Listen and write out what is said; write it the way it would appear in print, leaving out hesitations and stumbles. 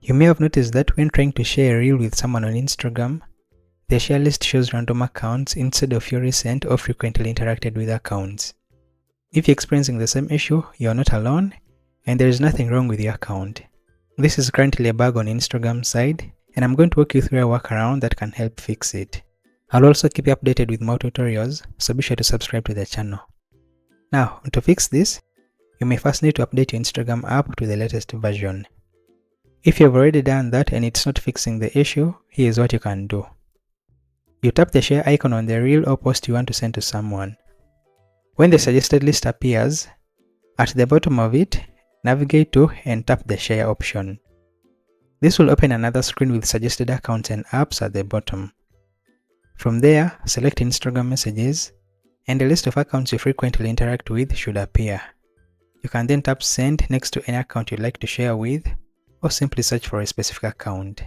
You may have noticed that when trying to share a reel with someone on Instagram, the share list shows random accounts instead of your recent or frequently interacted with accounts. If you're experiencing the same issue, you're not alone, and there is nothing wrong with your account. This is currently a bug on Instagram's side, and I'm going to walk you through a workaround that can help fix it. I'll also keep you updated with more tutorials, so be sure to subscribe to the channel. Now, to fix this, you may first need to update your Instagram app to the latest version. If you've already done that and it's not fixing the issue, here's what you can do. You tap the share icon on the reel or post you want to send to someone. When the suggested list appears, at the bottom of it, navigate to and tap the share option. This will open another screen with suggested accounts and apps at the bottom. From there, select Instagram messages, and a list of accounts you frequently interact with should appear. You can then tap send next to any account you'd like to share with, or simply search for a specific account.